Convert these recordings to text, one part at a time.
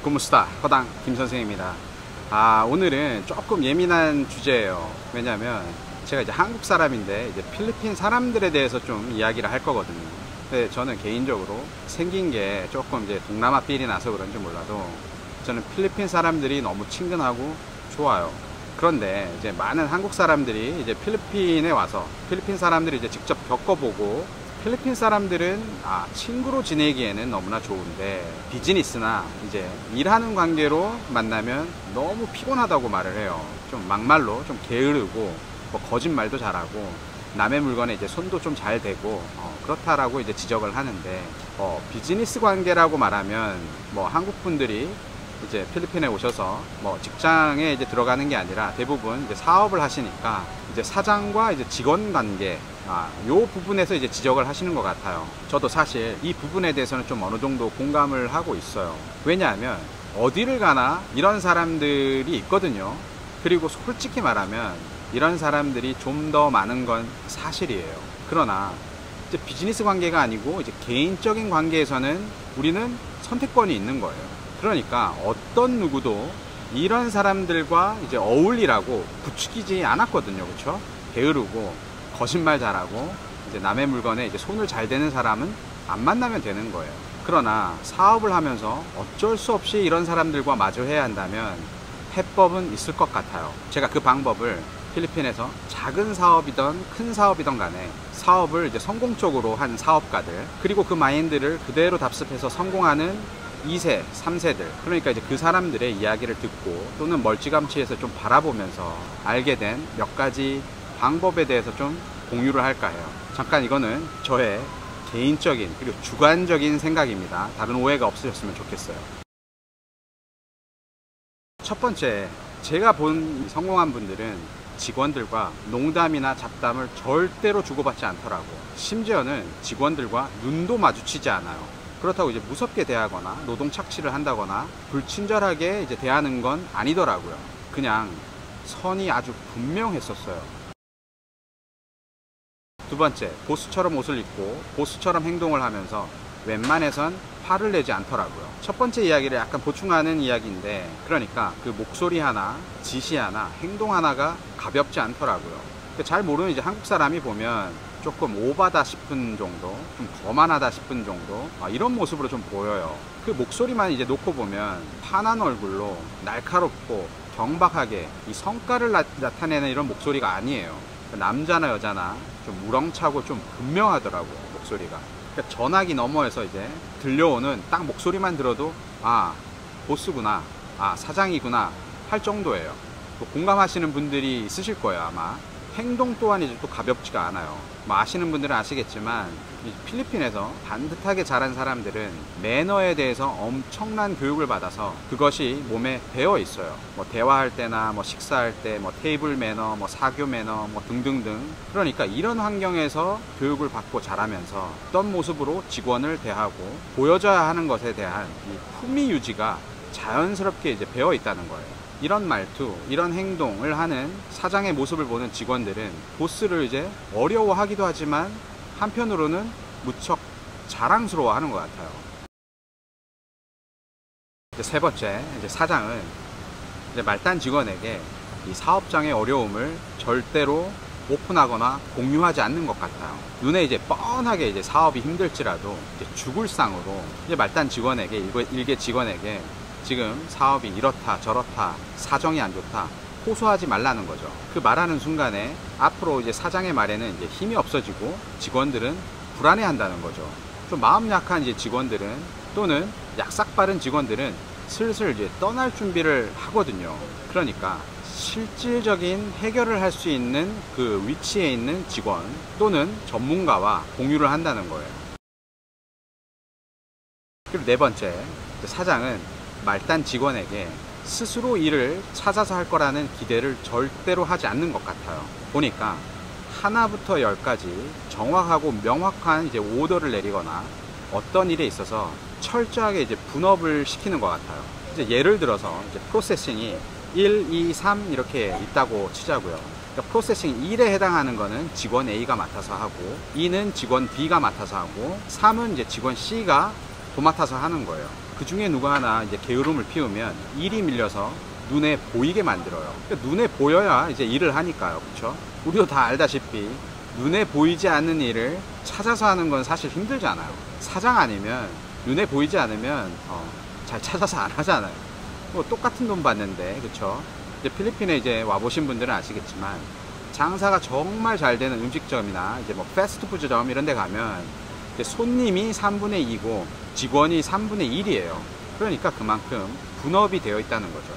구무스타 허당 김선생입니다. 오늘은 조금 예민한 주제예요. 왜냐면 제가 이제 한국 사람인데 이제 필리핀 사람들에 대해서 좀 이야기를 할 거거든요. 근데 저는 개인적으로 생긴 게 조금 이제 동남아 삘이 나서 그런지 몰라도 저는 필리핀 사람들이 너무 친근하고 좋아요. 그런데 이제 많은 한국 사람들이 이제 필리핀에 와서 필리핀 사람들이 이제 직접 겪어보고 필리핀 사람들은 친구로 지내기에는 너무나 좋은데 비즈니스나 이제 일하는 관계로 만나면 너무 피곤하다고 말을 해요. 좀 막말로 좀 게으르고 뭐 거짓말도 잘하고 남의 물건에 이제 손도 좀 잘 대고 그렇다라고 이제 지적을 하는데 비즈니스 관계라고 말하면 뭐 한국 분들이 이제 필리핀에 오셔서 뭐 직장에 이제 들어가는 게 아니라 대부분 이제 사업을 하시니까 이제 사장과 이제 직원 관계 요 부분에서 이제 지적을 하시는 것 같아요. 저도 사실 이 부분에 대해서는 좀 어느 정도 공감을 하고 있어요. 왜냐하면 어디를 가나 이런 사람들이 있거든요. 그리고 솔직히 말하면 이런 사람들이 좀 더 많은 건 사실이에요. 그러나 이제 비즈니스 관계가 아니고 이제 개인적인 관계에서는 우리는 선택권이 있는 거예요. 그러니까 어떤 누구도 이런 사람들과 이제 어울리라고 부추기지 않았거든요. 그렇죠? 게으르고 거짓말 잘하고 이제 남의 물건에 이제 손을 잘 대는 사람은 안 만나면 되는 거예요. 그러나 사업을 하면서 어쩔 수 없이 이런 사람들과 마주해야 한다면 해법은 있을 것 같아요. 제가 그 방법을 필리핀에서 작은 사업이든 큰 사업이든 간에 사업을 이제 성공적으로 한 사업가들, 그리고 그 마인드를 그대로 답습해서 성공하는 2세, 3세들, 그러니까 이제 그 사람들의 이야기를 듣고 또는 멀찌감치해서 좀 바라보면서 알게 된 몇 가지 방법에 대해서 좀 공유를 할까 해요. 잠깐 이거는 저의 개인적인 그리고 주관적인 생각입니다. 다른 오해가 없으셨으면 좋겠어요. 첫 번째, 제가 본 성공한 분들은 직원들과 농담이나 잡담을 절대로 주고받지 않더라고요. 심지어는 직원들과 눈도 마주치지 않아요. 그렇다고 이제 무섭게 대하거나 노동 착취를 한다거나 불친절하게 이제 대하는 건 아니더라고요. 그냥 선이 아주 분명했었어요. 두 번째, 보스처럼 옷을 입고 보스처럼 행동을 하면서 웬만해선 화를 내지 않더라고요. 첫 번째 이야기를 약간 보충하는 이야기인데, 그러니까 그 목소리 하나, 지시 하나, 행동 하나가 가볍지 않더라고요. 잘 모르는 이제 한국 사람이 보면 조금 오바다 싶은 정도, 좀 거만하다 싶은 정도, 이런 모습으로 좀 보여요. 그 목소리만 이제 놓고 보면 환한 얼굴로 날카롭고 경박하게 이 성과를 나타내는 이런 목소리가 아니에요. 남자나 여자나 좀 우렁차고 좀 분명하더라고요, 목소리가. 그러니까 전화기 너머에서 이제 들려오는 딱 목소리만 들어도 보스구나, 사장이구나 할 정도예요. 또 공감하시는 분들이 있으실 거예요. 아마 행동 또한 이제 또 가볍지가 않아요. 뭐 아시는 분들은 아시겠지만 필리핀에서 반듯하게 자란 사람들은 매너에 대해서 엄청난 교육을 받아서 그것이 몸에 배어 있어요. 뭐 대화할 때나 뭐 식사할 때 뭐 테이블 매너, 뭐 사교 매너, 뭐 등등등. 그러니까 이런 환경에서 교육을 받고 자라면서 어떤 모습으로 직원을 대하고 보여줘야 하는 것에 대한 이 품위 유지가 자연스럽게 이제 배어 있다는 거예요. 이런 말투, 이런 행동을 하는 사장의 모습을 보는 직원들은 보스를 이제 어려워하기도 하지만 한편으로는 무척 자랑스러워 하는 것 같아요. 이제 세 번째, 이제 사장은 이제 말단 직원에게 이 사업장의 어려움을 절대로 오픈하거나 공유하지 않는 것 같아요. 눈에 이제 뻔하게 이제 사업이 힘들지라도 이제 죽을 상으로 이제 말단 직원에게, 일개 직원에게 지금 사업이 이렇다 저렇다 사정이 안 좋다 호소하지 말라는 거죠. 그 말하는 순간에 앞으로 이제 사장의 말에는 이제 힘이 없어지고 직원들은 불안해 한다는 거죠. 좀 마음 약한 이제 직원들은 또는 약삭 빠른 직원들은 슬슬 이제 떠날 준비를 하거든요. 그러니까 실질적인 해결을 할 수 있는 그 위치에 있는 직원 또는 전문가와 공유를 한다는 거예요. 그리고 네 번째, 사장은 말단 직원에게 스스로 일을 찾아서 할 거라는 기대를 절대로 하지 않는 것 같아요. 보니까 하나부터 열까지 정확하고 명확한 이제 오더를 내리거나 어떤 일에 있어서 철저하게 이제 분업을 시키는 것 같아요. 이제 예를 들어서 이제 프로세싱이 1, 2, 3 이렇게 있다고 치자고요. 그러니까 프로세싱 1에 해당하는 거는 직원 A가 맡아서 하고, 2는 직원 B가 맡아서 하고, 3은 이제 직원 C가 도맡아서 하는 거예요. 그 중에 누가 하나 이제 게으름을 피우면 일이 밀려서 눈에 보이게 만들어요. 그러니까 눈에 보여야 이제 일을 하니까요. 그렇죠? 우리도 다 알다시피 눈에 보이지 않는 일을 찾아서 하는 건 사실 힘들잖아요. 사장 아니면 눈에 보이지 않으면 잘 찾아서 안 하잖아요. 뭐 똑같은 돈 받는데, 그렇죠? 이제 필리핀에 이제 와보신 분들은 아시겠지만 장사가 정말 잘 되는 음식점이나 이제 뭐 패스트푸드점 이런 데 가면 이제 손님이 3분의 2고 직원이 3분의 1이에요. 그러니까 그만큼 분업이 되어 있다는 거죠.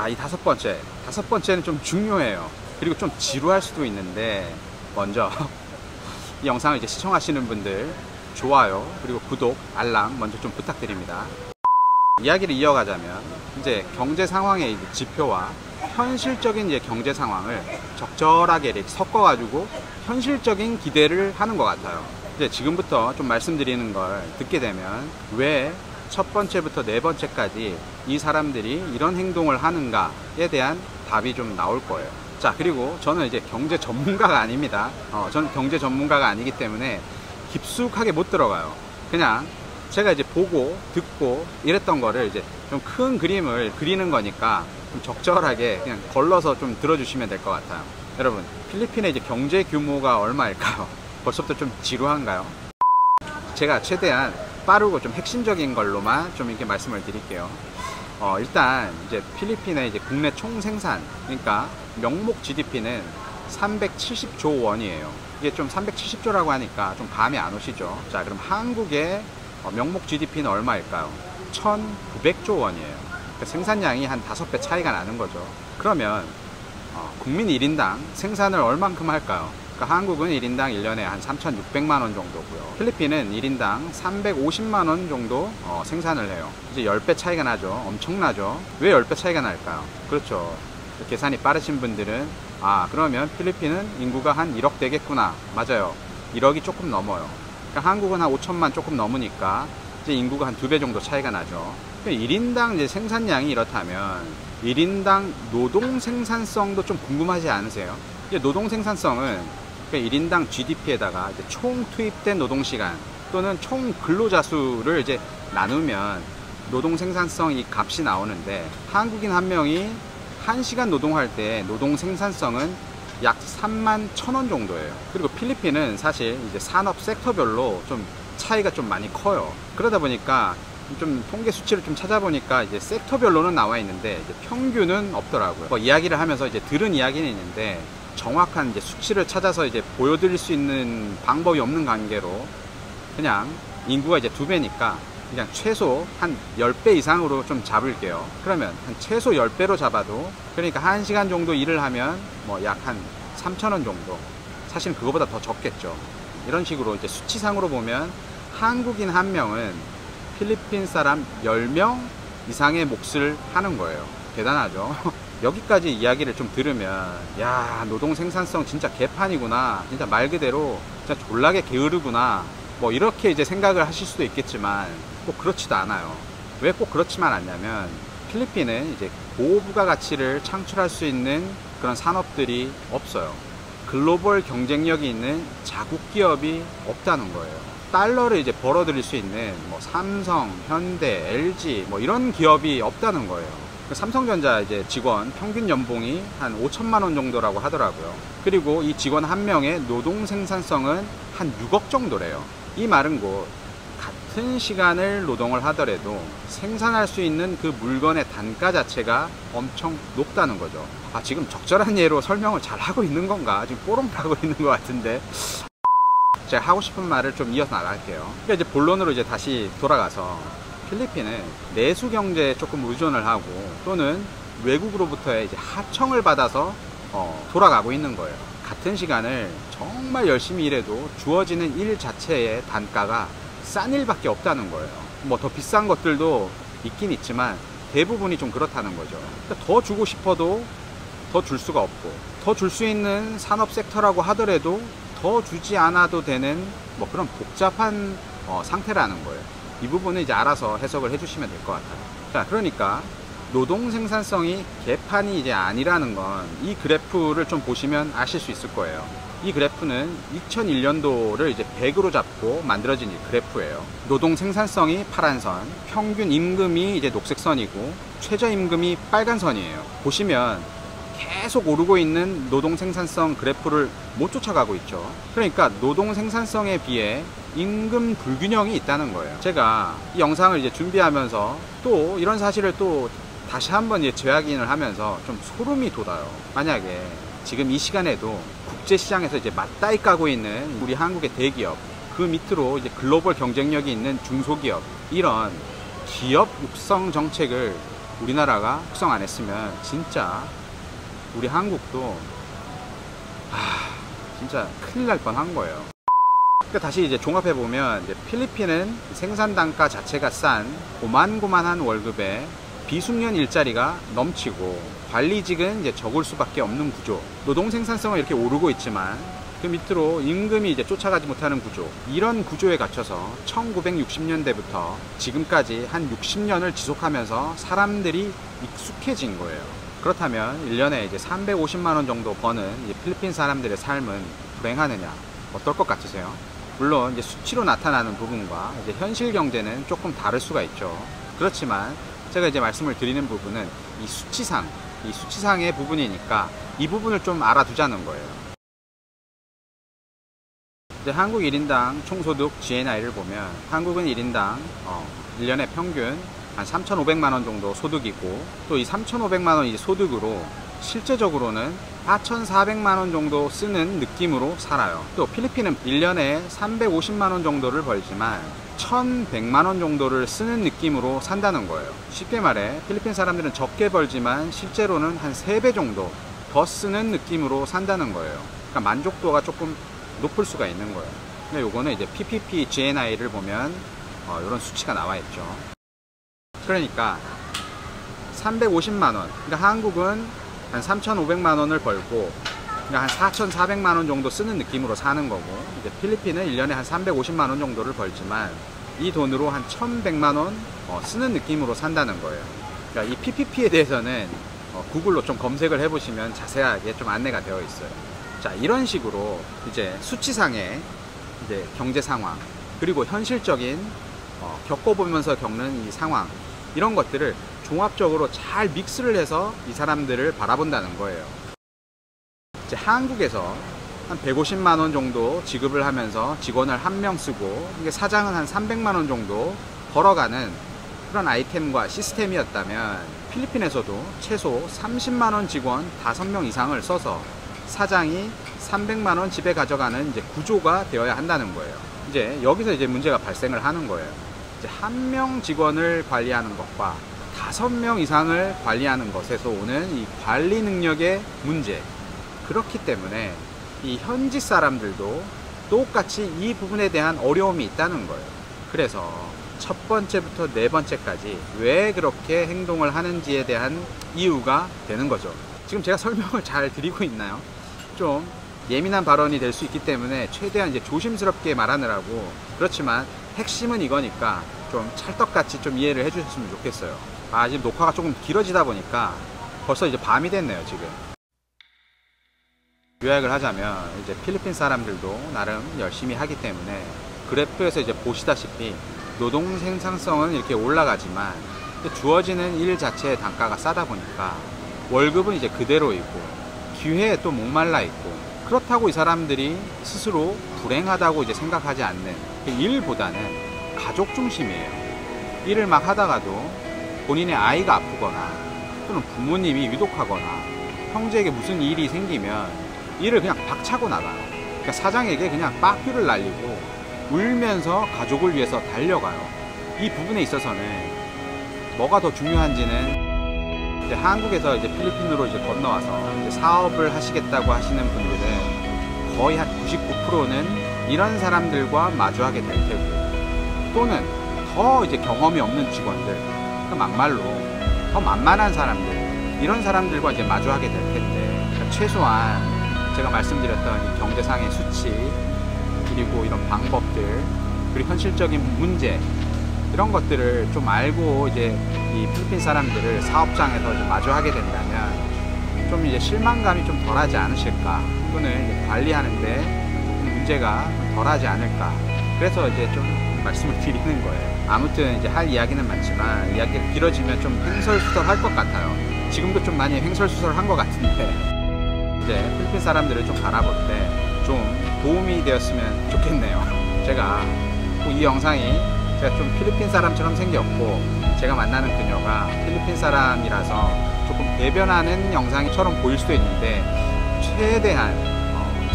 이 다섯 번째는 좀 중요해요. 그리고 좀 지루할 수도 있는데, 먼저 이 영상을 이제 시청하시는 분들 좋아요 그리고 구독, 알람 먼저 좀 부탁드립니다. 이야기를 이어가자면 이제 경제 상황의 이제 지표와 현실적인 이제 경제 상황을 적절하게 이렇게 섞어가지고 현실적인 기대를 하는 것 같아요. 이제 지금부터 좀 말씀드리는 걸 듣게 되면 왜 첫 번째부터 네 번째까지 이 사람들이 이런 행동을 하는가에 대한 답이 좀 나올 거예요. 자, 그리고 저는 이제 경제 전문가가 아닙니다. 저는 경제 전문가가 아니기 때문에 깊숙하게 못 들어가요. 그냥 제가 이제 보고 듣고 이랬던 거를 이제 좀 큰 그림을 그리는 거니까 좀 적절하게 그냥 걸러서 좀 들어주시면 될 것 같아요. 여러분, 필리핀의 이제 경제 규모가 얼마일까요? 벌써부터 좀 지루한가요? 제가 최대한 빠르고 좀 핵심적인 걸로만 좀 이렇게 말씀을 드릴게요. 일단 이제 필리핀의 이제 국내 총 생산, 그러니까 명목 GDP는 370조 원이에요. 이게 좀 370조라고 하니까 좀 감이 안 오시죠? 자, 그럼 한국의 명목 GDP는 얼마일까요? 1900조 원이에요. 그러니까 생산량이 한 5배 차이가 나는 거죠. 그러면 국민 1인당 생산을 얼만큼 할까요? 그러니까 한국은 1인당 1년에 한 3,600만 원 정도고요. 필리핀은 1인당 350만 원 정도 생산을 해요. 이제 10배 차이가 나죠. 엄청나죠. 왜 10배 차이가 날까요? 그렇죠. 계산이 빠르신 분들은 그러면 필리핀은 인구가 한 1억 되겠구나. 맞아요. 1억이 조금 넘어요. 그러니까 한국은 한 5천만 조금 넘으니까 이제 인구가 한 2배 정도 차이가 나죠. 1인당 이제 생산량이 이렇다면 1인당 노동 생산성도 좀 궁금하지 않으세요? 이제 노동 생산성은 그러니까 1인당 GDP에다가 이제 총 투입된 노동시간 또는 총 근로자 수를 이제 나누면 노동 생산성 이 값이 나오는데, 한국인 한 명이 1시간 노동할 때 노동 생산성은 약 31,000원 정도예요. 그리고 필리핀은 사실 이제 산업 섹터별로 좀 차이가 좀 많이 커요. 그러다 보니까 좀 통계 수치를 좀 찾아보니까 이제 섹터별로는 나와 있는데 이제 평균은 없더라고요. 뭐 이야기를 하면서 이제 들은 이야기는 있는데 정확한 이제 수치를 찾아서 이제 보여드릴 수 있는 방법이 없는 관계로 그냥 인구가 이제 2배니까 그냥 최소 한 10배 이상으로 좀 잡을게요. 그러면 한 최소 10배로 잡아도, 그러니까 1시간 정도 일을 하면 뭐 약 한 3,000원 정도, 사실 그거보다 더 적겠죠. 이런 식으로 이제 수치상으로 보면 한국인 한 명은 필리핀 사람 10명 이상의 몫을 하는 거예요. 대단하죠. 여기까지 이야기를 좀 들으면 야, 노동 생산성 진짜 개판이구나, 진짜 말 그대로 진짜 졸라게 게으르구나, 뭐 이렇게 이제 생각을 하실 수도 있겠지만 꼭 그렇지도 않아요. 왜 꼭 그렇지만 않냐면 필리핀은 이제 고부가가치를 창출할 수 있는 그런 산업들이 없어요. 글로벌 경쟁력이 있는 자국 기업이 없다는 거예요. 달러를 이제 벌어들일 수 있는 뭐 삼성, 현대, LG 뭐 이런 기업이 없다는 거예요. 삼성전자 이제 직원 평균 연봉이 한 5천만 원 정도라고 하더라고요. 그리고 이 직원 한 명의 노동 생산성은 한 6억 정도래요. 이 말은 곧 같은 시간을 노동을 하더라도 생산할 수 있는 그 물건의 단가 자체가 엄청 높다는 거죠. 지금 적절한 예로 설명을 잘 하고 있는 건가? 지금 뽀록 하고 있는 것 같은데 제가 하고 싶은 말을 좀 이어서 나갈게요. 그러니까 이제 본론으로 이제 다시 돌아가서 필리핀은 내수 경제에 조금 의존을 하고 또는 외국으로부터의 이제 하청을 받아서 돌아가고 있는 거예요. 같은 시간을 정말 열심히 일해도 주어지는 일 자체의 단가가 싼 일밖에 없다는 거예요. 뭐 더 비싼 것들도 있긴 있지만 대부분이 좀 그렇다는 거죠. 그러니까 더 주고 싶어도 더 줄 수가 없고, 더 줄 수 있는 산업 섹터라고 하더라도 더 주지 않아도 되는 뭐 그런 복잡한 상태라는 거예요. 이 부분은 이제 알아서 해석을 해주시면 될 것 같아요. 자, 그러니까 노동 생산성이 개판이 이제 아니라는 건 이 그래프를 좀 보시면 아실 수 있을 거예요. 이 그래프는 2001년도를 이제 100으로 잡고 만들어진 이 그래프예요. 노동 생산성이 파란 선, 평균 임금이 이제 녹색 선이고 최저 임금이 빨간 선이에요. 보시면 계속 오르고 있는 노동 생산성 그래프를 못 쫓아가고 있죠. 그러니까 노동 생산성에 비해 임금 불균형이 있다는 거예요. 제가 이 영상을 이제 준비하면서 또 이런 사실을 또 다시 한번 이제 재확인을 하면서 좀 소름이 돋아요. 만약에 지금 이 시간에도 국제시장에서 이제 맞다이 까고 있는 우리 한국의 대기업, 그 밑으로 이제 글로벌 경쟁력이 있는 중소기업, 이런 기업 육성 정책을 우리나라가 육성 안 했으면 진짜 우리 한국도 진짜 큰일 날 뻔한 거예요. 그러니까 다시 이제 종합해 보면 이제 필리핀은 생산 단가 자체가 싼 고만고만한 월급에 비숙련 일자리가 넘치고 관리직은 이제 적을 수밖에 없는 구조. 노동 생산성은 이렇게 오르고 있지만 그 밑으로 임금이 이제 쫓아가지 못하는 구조. 이런 구조에 갇혀서 1960년대부터 지금까지 한 60년을 지속하면서 사람들이 익숙해진 거예요. 그렇다면 1년에 이제 350만 원 정도 버는 이제 필리핀 사람들의 삶은 불행하느냐? 어떨 것 같으세요? 물론 이제 수치로 나타나는 부분과 이제 현실 경제는 조금 다를 수가 있죠. 그렇지만 제가 이제 말씀을 드리는 부분은 이 수치상의 부분이니까 이 부분을 좀 알아두자는 거예요. 이제 한국 1인당 총소득 GNI를 보면 한국은 1인당 1년에 평균 한 3,500만 원 정도 소득이고, 또 이 3,500만 원 이 소득으로 실제적으로는 4,400만 원 정도 쓰는 느낌으로 살아요. 또 필리핀은 1년에 350만 원 정도를 벌지만 1,100만 원 정도를 쓰는 느낌으로 산다는 거예요. 쉽게 말해 필리핀 사람들은 적게 벌지만 실제로는 한 3배 정도 더 쓰는 느낌으로 산다는 거예요. 그러니까 만족도가 조금 높을 수가 있는 거예요. 근데 요거는 이제 PPP GNI를 보면 이런 수치가 나와 있죠. 그러니까 350만 원, 그러니까 한국은 한 3,500만 원을 벌고 그러니까 한 4,400만 원 정도 쓰는 느낌으로 사는 거고, 이제 필리핀은 1년에 한 350만 원 정도를 벌지만 이 돈으로 한 1,100만 원 쓰는 느낌으로 산다는 거예요. 그러니까 이 PPP에 대해서는 구글로 좀 검색을 해보시면 자세하게 좀 안내가 되어 있어요. 자, 이런 식으로 이제 수치상의 이제 경제 상황, 그리고 현실적인 겪어보면서 겪는 이 상황, 이런 것들을 종합적으로 잘 믹스를 해서 이 사람들을 바라본다는 거예요. 이제 한국에서 한 150만 원 정도 지급을 하면서 직원을 한 명 쓰고, 이게 사장은 한 300만 원 정도 벌어가는 그런 아이템과 시스템이었다면, 필리핀에서도 최소 30만 원 직원 5명 이상을 써서 사장이 300만 원 집에 가져가는 이제 구조가 되어야 한다는 거예요. 이제 여기서 이제 문제가 발생을 하는 거예요. 이제 한 명 직원을 관리하는 것과 5명 이상을 관리하는 것에서 오는 이 관리 능력의 문제. 그렇기 때문에 이 현지 사람들도 똑같이 이 부분에 대한 어려움이 있다는 거예요. 그래서 첫 번째부터 네 번째까지 왜 그렇게 행동을 하는지에 대한 이유가 되는 거죠. 지금 제가 설명을 잘 드리고 있나요? 좀 예민한 발언이 될 수 있기 때문에 최대한 이제 조심스럽게 말하느라고, 그렇지만 핵심은 이거니까 좀 찰떡같이 좀 이해를 해주셨으면 좋겠어요. 지금 녹화가 조금 길어지다 보니까 벌써 이제 밤이 됐네요, 지금. 요약을 하자면 이제 필리핀 사람들도 나름 열심히 하기 때문에 그래프에서 이제 보시다시피 노동 생산성은 이렇게 올라가지만 주어지는 일 자체의 단가가 싸다 보니까 월급은 이제 그대로이고 기회에 또 목말라 있고, 그렇다고 이 사람들이 스스로 불행하다고 이제 생각하지 않는, 일보다는 가족 중심이에요. 일을 막 하다가도 본인의 아이가 아프거나 또는 부모님이 위독하거나 형제에게 무슨 일이 생기면 일을 그냥 박차고 나가요. 그러니까 사장에게 그냥 빠큐를 날리고 울면서 가족을 위해서 달려가요. 이 부분에 있어서는 뭐가 더 중요한지는 이제 한국에서 이제 필리핀으로 이제 건너와서 이제 사업을 하시겠다고 하시는 분들은 거의 한 99%는 이런 사람들과 마주하게 될 테고, 또는 더 이제 경험이 없는 직원들, 그러니까 막말로 더 만만한 사람들, 이런 사람들과 이제 마주하게 될 텐데, 그러니까 최소한 제가 말씀드렸던 이 경제상의 수치, 그리고 이런 방법들, 그리고 현실적인 문제, 이런 것들을 좀 알고 이제 이 필리핀 사람들을 사업장에서 좀 마주하게 된다면 좀 이제 실망감이 좀 덜하지 않으실까, 또는 이제 관리하는데 조금 문제가 덜하지 않을까, 그래서 이제 좀 말씀을 드리는 거예요. 아무튼 이제 할 이야기는 많지만 이야기가 길어지면 좀 횡설수설할 것 같아요. 지금도 좀 많이 횡설수설한 것 같은데 이제 필리핀 사람들을 좀 바라볼 때 좀 도움이 되었으면 좋겠네요. 제가 이 영상이 제가 좀 필리핀 사람처럼 생겼고, 제가 만나는 그녀가 필리핀 사람이라서 조금 대변하는 영상처럼 보일 수도 있는데, 최대한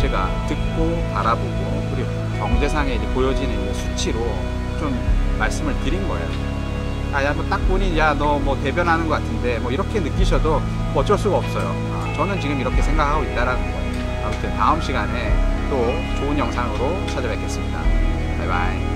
제가 듣고 바라보고, 그리고 경제상에 이제 보여지는 수치로 좀 말씀을 드린 거예요. 야, 뭐 딱 보니, 야, 너 뭐 대변하는 것 같은데, 뭐 이렇게 느끼셔도 뭐 어쩔 수가 없어요. 저는 지금 이렇게 생각하고 있다라는 거예요. 아무튼 다음 시간에 또 좋은 영상으로 찾아뵙겠습니다. 바이바이.